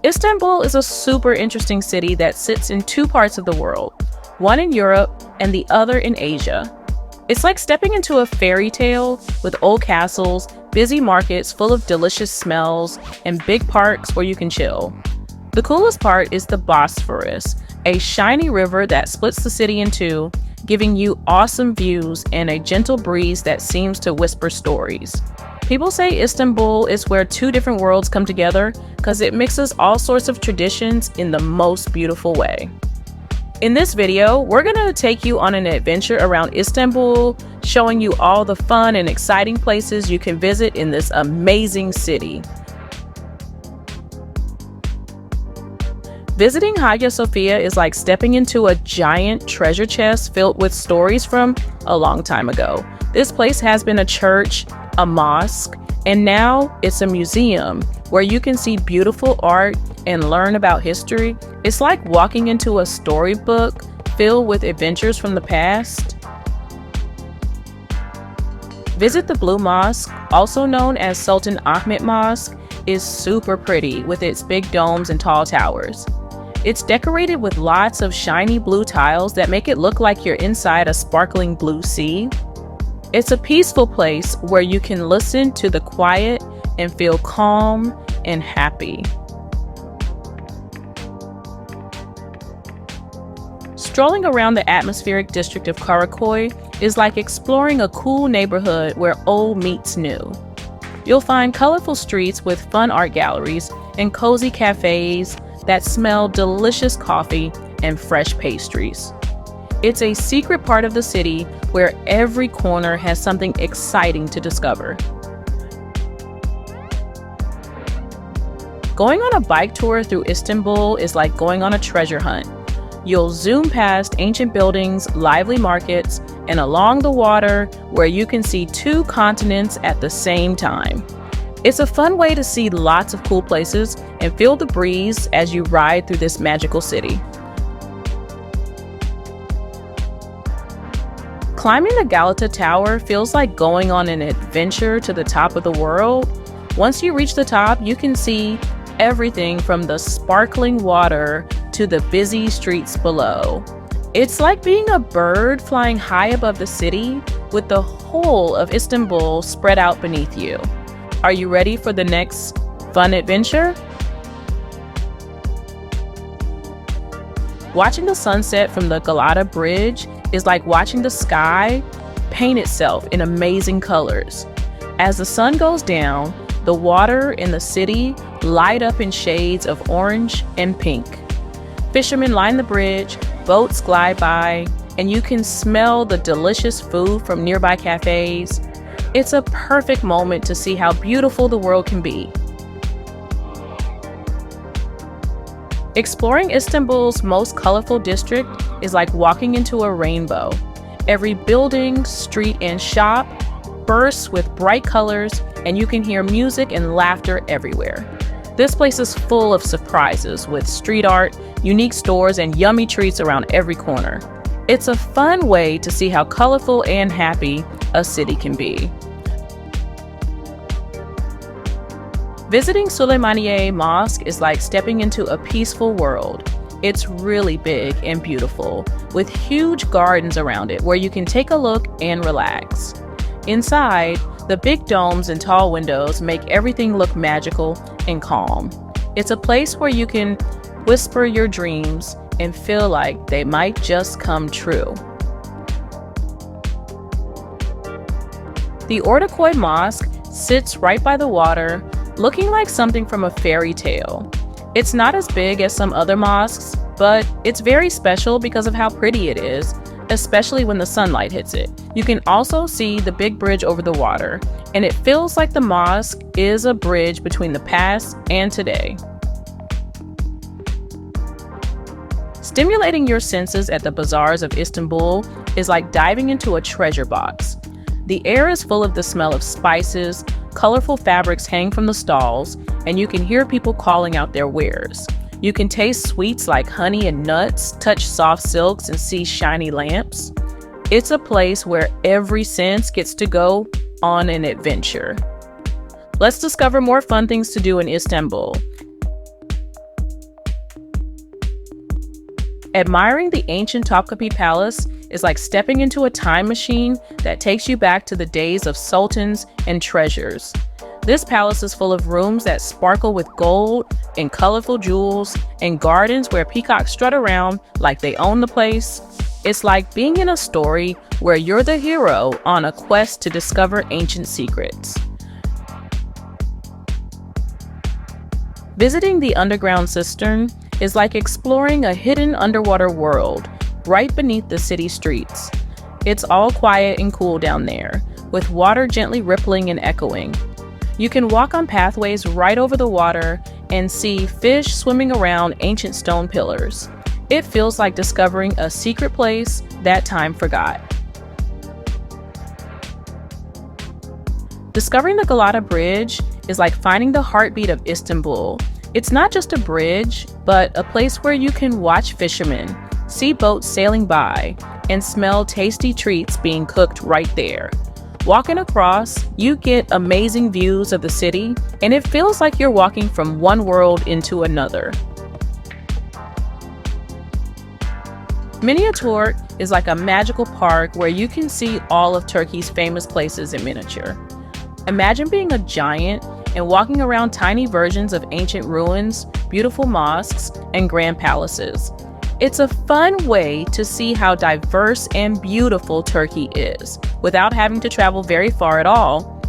Istanbul is a super interesting city that sits in two parts of the world, one in Europe and the other in Asia. It's like stepping into a fairy tale with old castles, busy markets full of delicious smells, and big parks where you can chill. The coolest part is the Bosphorus, a shiny river that splits the city in two, giving you awesome views and a gentle breeze that seems to whisper stories. People say Istanbul is where two different worlds come together because it mixes all sorts of traditions in the most beautiful way. In this video, we're going to take you on an adventure around Istanbul, showing you all the fun and exciting places you can visit in this amazing city. Visiting Hagia Sophia is like stepping into a giant treasure chest filled with stories from a long time ago. This place has been a church, a mosque, and now it's a museum where you can see beautiful art and learn about history. It's like walking into a storybook filled with adventures from the past. Visit the Blue Mosque, also known as Sultan Ahmet Mosque, is super pretty with its big domes and tall towers. It's decorated with lots of shiny blue tiles that make it look like you're inside a sparkling blue sea. It's a peaceful place where you can listen to the quiet and feel calm and happy. Strolling around the atmospheric district of Karaköy is like exploring a cool neighborhood where old meets new. You'll find colorful streets with fun art galleries and cozy cafes that smell delicious coffee and fresh pastries. It's a secret part of the city where every corner has something exciting to discover. Going on a bike tour through Istanbul is like going on a treasure hunt. You'll zoom past ancient buildings, lively markets, and along the water where you can see two continents at the same time. It's a fun way to see lots of cool places and feel the breeze as you ride through this magical city. Climbing the Galata Tower feels like going on an adventure to the top of the world. Once you reach the top, you can see everything from the sparkling water to the busy streets below. It's like being a bird flying high above the city with the whole of Istanbul spread out beneath you. Are you ready for the next fun adventure? Watching the sunset from the Galata Bridge is like watching the sky paint itself in amazing colors. As the sun goes down, the water in the city light up in shades of orange and pink. Fishermen line the bridge, boats glide by, and you can smell the delicious food from nearby cafes. It's a perfect moment to see how beautiful the world can be. Exploring Istanbul's most colorful district is like walking into a rainbow. Every building, street, and shop bursts with bright colors, and you can hear music and laughter everywhere. This place is full of surprises with street art, unique stores, and yummy treats around every corner. It's a fun way to see how colorful and happy a city can be. Visiting Süleymaniye Mosque is like stepping into a peaceful world. It's really big and beautiful, with huge gardens around it where you can take a look and relax. Inside, the big domes and tall windows make everything look magical and calm. It's a place where you can whisper your dreams and feel like they might just come true. The Ortaköy Mosque sits right by the water, looking like something from a fairy tale. It's not as big as some other mosques, but it's very special because of how pretty it is, especially when the sunlight hits it. You can also see the big bridge over the water, and it feels like the mosque is a bridge between the past and today. Stimulating your senses at the bazaars of Istanbul is like diving into a treasure box. The air is full of the smell of spices, colorful fabrics hang from the stalls, and you can hear people calling out their wares. You can taste sweets like honey and nuts, touch soft silks, and see shiny lamps. It's a place where every sense gets to go on an adventure. Let's discover more fun things to do in Istanbul. Admiring the ancient Topkapi Palace is like stepping into a time machine that takes you back to the days of sultans and treasures. This palace is full of rooms that sparkle with gold and colorful jewels and gardens where peacocks strut around like they own the place. It's like being in a story where you're the hero on a quest to discover ancient secrets. Visiting the underground cistern is like exploring a hidden underwater world right beneath the city streets. It's all quiet and cool down there, with water gently rippling and echoing. You can walk on pathways right over the water and see fish swimming around ancient stone pillars. It feels like discovering a secret place that time forgot. Discovering the Galata Bridge is like finding the heartbeat of Istanbul. It's not just a bridge, but a place where you can watch fishermen, see boats sailing by, and smell tasty treats being cooked right there. Walking across, you get amazing views of the city, and it feels like you're walking from one world into another. Miniaturk is like a magical park where you can see all of Turkey's famous places in miniature. Imagine being a giant and walking around tiny versions of ancient ruins, beautiful mosques, and grand palaces. It's a fun way to see how diverse and beautiful Turkey is, without having to travel very far at all.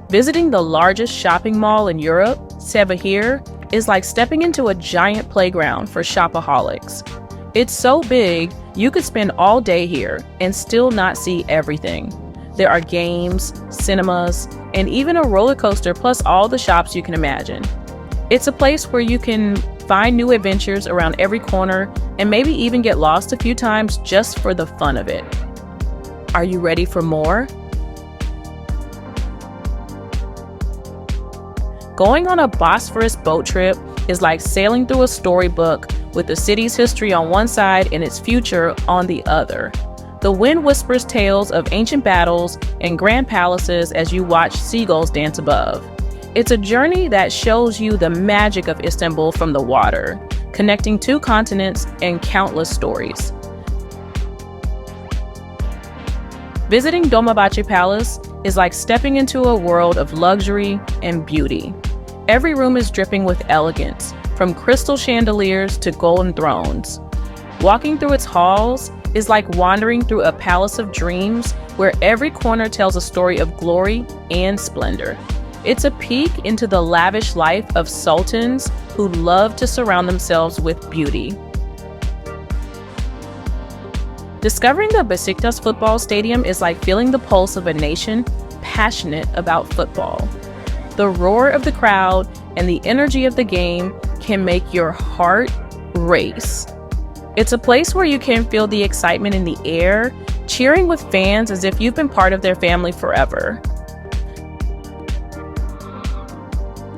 Visiting the largest shopping mall in Europe, Sevahir, is like stepping into a giant playground for shopaholics. It's so big, you could spend all day here and still not see everything. There are games, cinemas, and even a roller coaster, plus all the shops you can imagine. It's a place where you can find new adventures around every corner and maybe even get lost a few times just for the fun of it. Are you ready for more? Going on a Bosphorus boat trip is like sailing through a storybook with the city's history on one side and its future on the other. The wind whispers tales of ancient battles and grand palaces as you watch seagulls dance above. It's a journey that shows you the magic of Istanbul from the water, connecting two continents and countless stories. Visiting Dolmabahce Palace is like stepping into a world of luxury and beauty. Every room is dripping with elegance, from crystal chandeliers to golden thrones. Walking through its halls is like wandering through a palace of dreams where every corner tells a story of glory and splendor. It's a peek into the lavish life of sultans who love to surround themselves with beauty. Discovering the Besiktas football stadium is like feeling the pulse of a nation passionate about football. The roar of the crowd and the energy of the game can make your heart race. It's a place where you can feel the excitement in the air, cheering with fans as if you've been part of their family forever.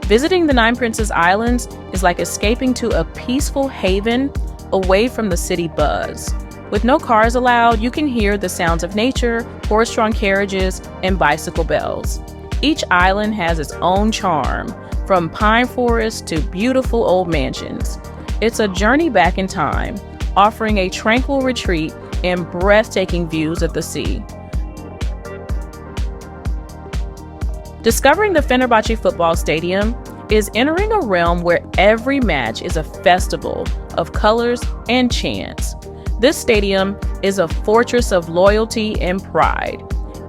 Visiting the Nine Princes Islands is like escaping to a peaceful haven away from the city buzz. With no cars allowed, you can hear the sounds of nature, horse-drawn carriages, and bicycle bells. Each island has its own charm, from pine forests to beautiful old mansions. It's a journey back in time, offering a tranquil retreat and breathtaking views of the sea. Discovering the Fenerbahce football stadium is entering a realm where every match is a festival of colors and chants. This stadium is a fortress of loyalty and pride,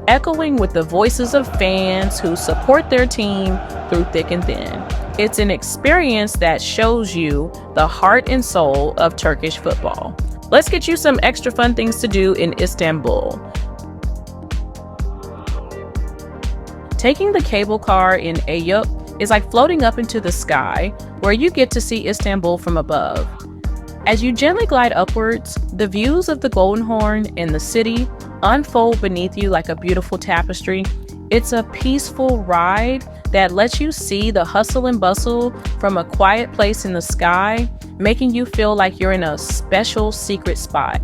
echoing with the voices of fans who support their team through thick and thin. It's an experience that shows you the heart and soul of Turkish football. Let's get you some extra fun things to do in Istanbul. Taking the cable car in Eyüp is like floating up into the sky, where you get to see Istanbul from above. As you gently glide upwards, the views of the Golden Horn and the city unfold beneath you like a beautiful tapestry. It's a peaceful ride that lets you see the hustle and bustle from a quiet place in the sky, making you feel like you're in a special secret spot.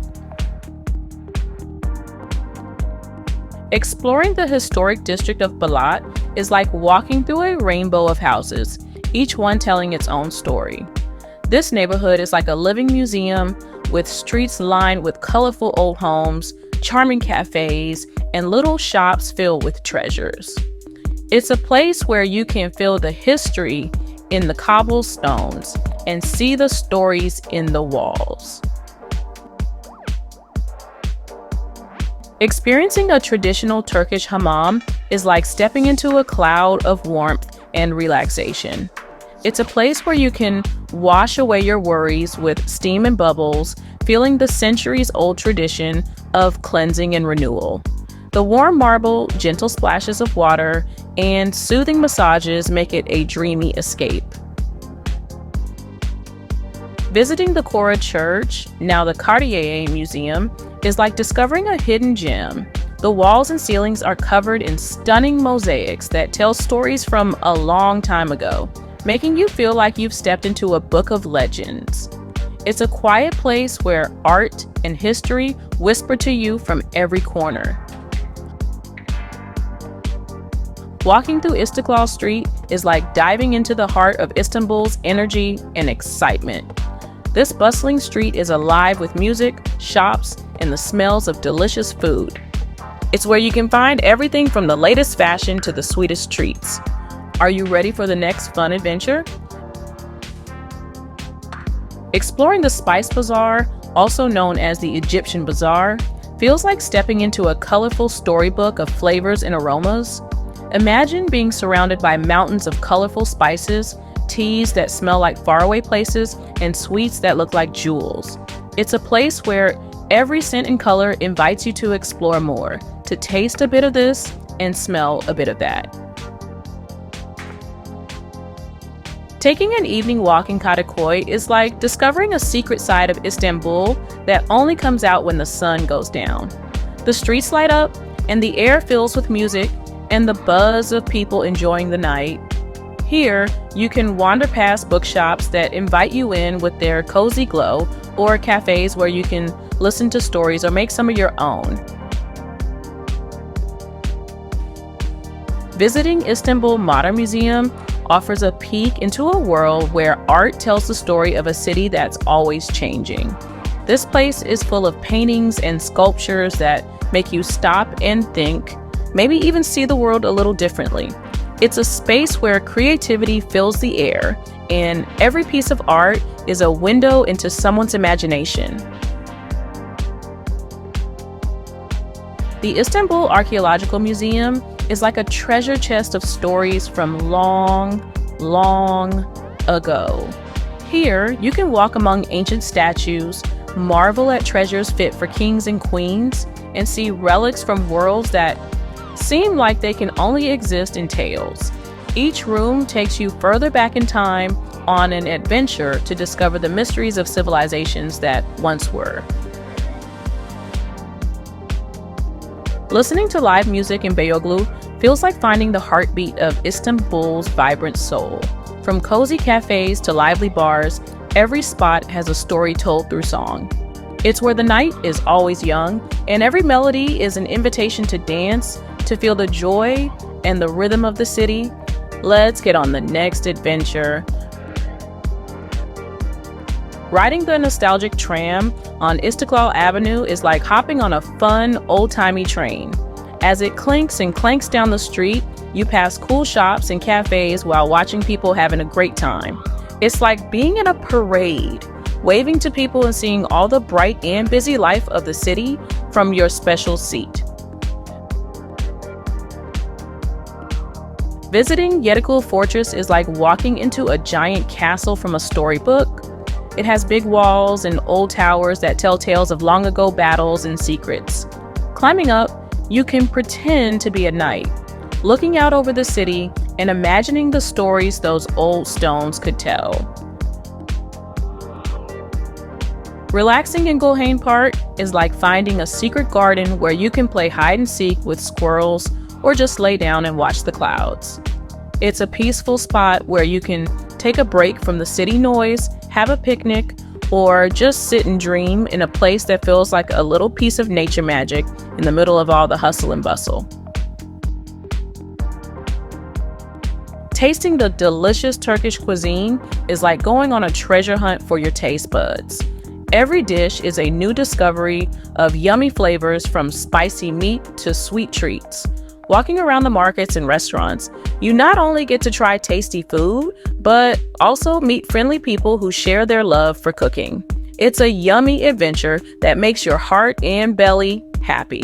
Exploring the historic district of Balat is like walking through a rainbow of houses, each one telling its own story. This neighborhood is like a living museum with streets lined with colorful old homes, charming cafes, and little shops filled with treasures. It's a place where you can feel the history in the cobblestones and see the stories in the walls. Experiencing a traditional Turkish hammam is like stepping into a cloud of warmth and relaxation. It's a place where you can wash away your worries with steam and bubbles, feeling the centuries-old tradition of cleansing and renewal. The warm marble, gentle splashes of water, and soothing massages make it a dreamy escape. Visiting the Cora Church, now the Cartier Museum, is like discovering a hidden gem. The walls and ceilings are covered in stunning mosaics that tell stories from a long time ago, making you feel like you've stepped into a book of legends. It's a quiet place where art and history whisper to you from every corner. Walking through Istiklal Street is like diving into the heart of Istanbul's energy and excitement. This bustling street is alive with music, shops, and the smells of delicious food. It's where you can find everything from the latest fashion to the sweetest treats. Are you ready for the next fun adventure? Exploring the Spice Bazaar, also known as the Egyptian Bazaar, feels like stepping into a colorful storybook of flavors and aromas. Imagine being surrounded by mountains of colorful spices, teas that smell like faraway places, and sweets that look like jewels. It's a place where every scent and color invites you to explore more, to taste a bit of this and smell a bit of that. Taking an evening walk in Kadıköy is like discovering a secret side of Istanbul that only comes out when the sun goes down. The streets light up, and the air fills with music and the buzz of people enjoying the night. Here, you can wander past bookshops that invite you in with their cozy glow, or cafes where you can listen to stories or make some of your own. Visiting Istanbul Modern Museum offers a peek into a world where art tells the story of a city that's always changing. This place is full of paintings and sculptures that make you stop and think, maybe even see the world a little differently. It's a space where creativity fills the air, and every piece of art is a window into someone's imagination. The Istanbul Archaeological Museum is like a treasure chest of stories from long, long ago. Here, you can walk among ancient statues, marvel at treasures fit for kings and queens, and see relics from worlds that seem like they can only exist in tales. Each room takes you further back in time on an adventure to discover the mysteries of civilizations that once were. Listening to live music in Beyoğlu feels like finding the heartbeat of Istanbul's vibrant soul. From cozy cafes to lively bars, every spot has a story told through song. It's where the night is always young, and every melody is an invitation to dance, to feel the joy and the rhythm of the city. Let's get on the next adventure. Riding the nostalgic tram on Istiklal Avenue is like hopping on a fun, old-timey train. As it clinks and clanks down the street, you pass cool shops and cafes while watching people having a great time. It's like being in a parade, waving to people and seeing all the bright and busy life of the city from your special seat. Visiting Yenikul Fortress is like walking into a giant castle from a storybook. It has big walls and old towers that tell tales of long ago battles and secrets. Climbing up, you can pretend to be a knight, looking out over the city and imagining the stories those old stones could tell. Relaxing in Gülhane Park is like finding a secret garden where you can play hide and seek with squirrels or just lay down and watch the clouds. It's a peaceful spot where you can take a break from the city noise, have a picnic, or just sit and dream in a place that feels like a little piece of nature magic in the middle of all the hustle and bustle. Tasting the delicious Turkish cuisine is like going on a treasure hunt for your taste buds. Every dish is a new discovery of yummy flavors, from spicy meat to sweet treats. Walking around the markets and restaurants, you not only get to try tasty food, but also meet friendly people who share their love for cooking. It's a yummy adventure that makes your heart and belly happy.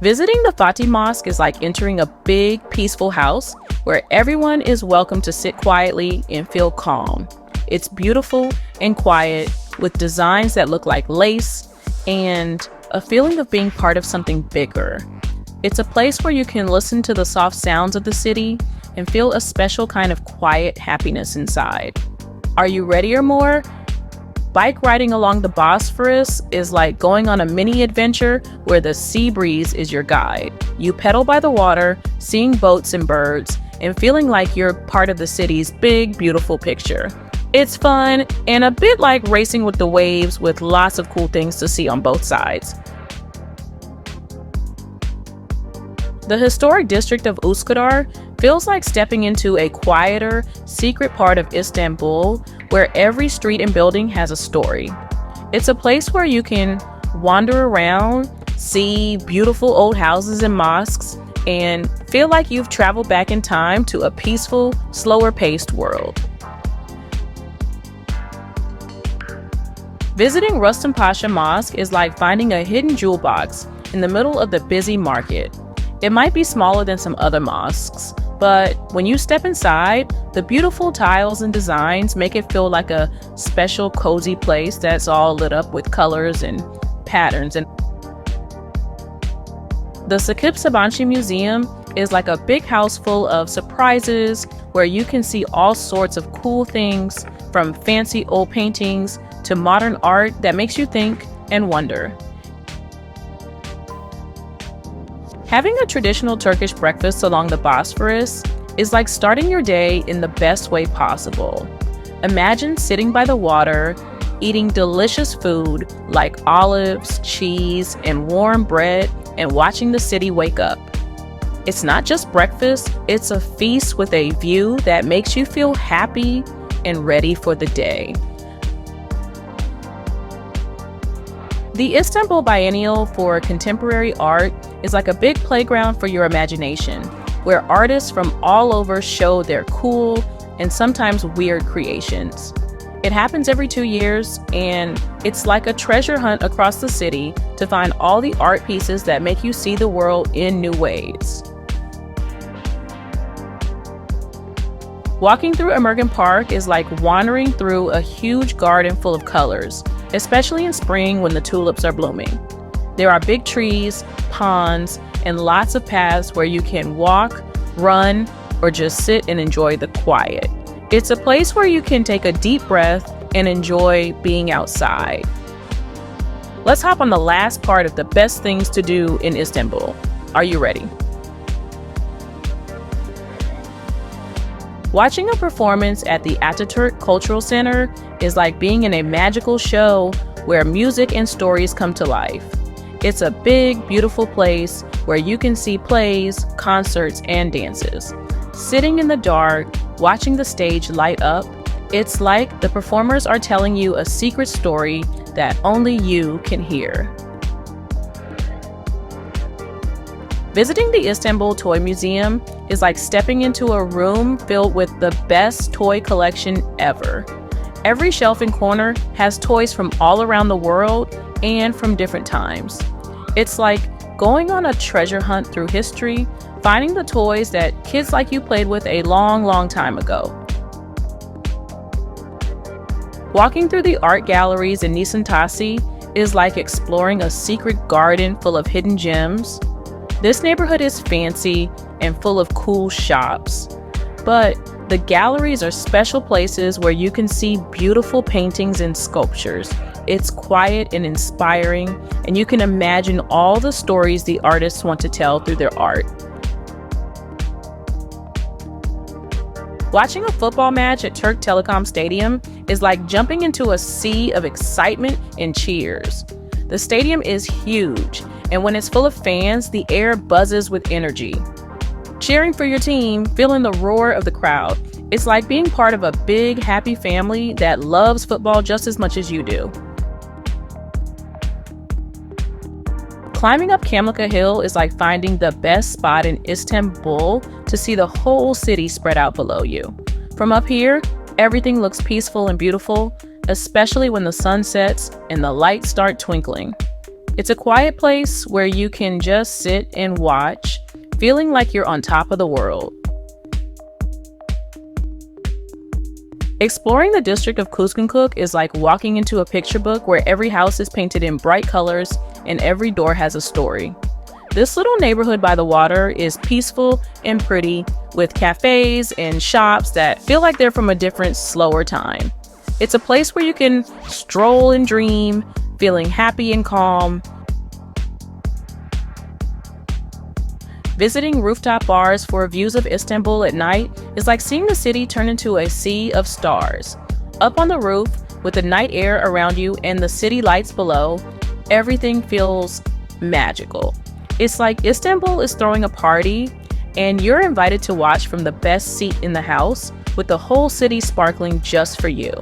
Visiting the Fatih Mosque is like entering a big, peaceful house where everyone is welcome to sit quietly and feel calm. It's beautiful and quiet, with designs that look like lace and a feeling of being part of something bigger. It's a place where you can listen to the soft sounds of the city and feel a special kind of quiet happiness inside. Are you ready or more? Bike riding along the Bosphorus is like going on a mini adventure where the sea breeze is your guide. You pedal by the water, seeing boats and birds, and feeling like you're part of the city's big, beautiful picture. It's fun and a bit like racing with the waves, with lots of cool things to see on both sides. The historic district of Üsküdar feels like stepping into a quieter, secret part of Istanbul where every street and building has a story. It's a place where you can wander around, see beautiful old houses and mosques, and feel like you've traveled back in time to a peaceful, slower-paced world. Visiting Rustam Pasha Mosque is like finding a hidden jewel box in the middle of the busy market. It might be smaller than some other mosques, but when you step inside, the beautiful tiles and designs make it feel like a special, cozy place that's all lit up with colors and patterns. And the Sakip Sabancı Museum is like a big house full of surprises where you can see all sorts of cool things, from fancy old paintings to modern art that makes you think and wonder. Having a traditional Turkish breakfast along the Bosphorus is like starting your day in the best way possible. Imagine sitting by the water, eating delicious food like olives, cheese, and warm bread, and watching the city wake up. It's not just breakfast, it's a feast with a view that makes you feel happy and ready for the day. The Istanbul Biennial for Contemporary Art is like a big playground for your imagination, where artists from all over show their cool and sometimes weird creations. It happens every 2 years, and it's like a treasure hunt across the city to find all the art pieces that make you see the world in new ways. Walking through Emergent Park is like wandering through a huge garden full of colors, especially in spring when the tulips are blooming. There are big trees, ponds, and lots of paths where you can walk, run, or just sit and enjoy the quiet. It's a place where you can take a deep breath and enjoy being outside. Let's hop on the last part of the best things to do in Istanbul. Are you ready? Watching a performance at the Atatürk Cultural Center is like being in a magical show where music and stories come to life. It's a big, beautiful place where you can see plays, concerts, and dances. Sitting in the dark, watching the stage light up, it's like the performers are telling you a secret story that only you can hear. Visiting the Istanbul Toy Museum is like stepping into a room filled with the best toy collection ever. Every shelf and corner has toys from all around the world and from different times. It's like going on a treasure hunt through history, finding the toys that kids like you played with a long, long time ago. Walking through the art galleries in Nişantaşı is like exploring a secret garden full of hidden gems. This neighborhood is fancy and full of cool shops, but the galleries are special places where you can see beautiful paintings and sculptures. It's quiet and inspiring, and you can imagine all the stories the artists want to tell through their art. Watching a football match at Türk Telekom Stadium is like jumping into a sea of excitement and cheers. The stadium is huge, and when it's full of fans, the air buzzes with energy. cheering for your team, feeling the roar of the crowd. It's like being part of a big, happy family that loves football just as much as you do. Climbing up Kamlika Hill is like finding the best spot in Istanbul to see the whole city spread out below you. From up here, everything looks peaceful and beautiful, especially when the sun sets and the lights start twinkling. It's a quiet place where you can just sit and watch, feeling like you're on top of the world. Exploring the district of Kuzguncuk is like walking into a picture book where every house is painted in bright colors and every door has a story. This little neighborhood by the water is peaceful and pretty, with cafes and shops that feel like they're from a different, slower time. It's a place where you can stroll and dream, feeling happy and calm. Visiting rooftop bars for views of Istanbul at night is like seeing the city turn into a sea of stars. Up on the roof, with the night air around you and the city lights below, everything feels magical. It's like Istanbul is throwing a party, and you're invited to watch from the best seat in the house, with the whole city sparkling just for you.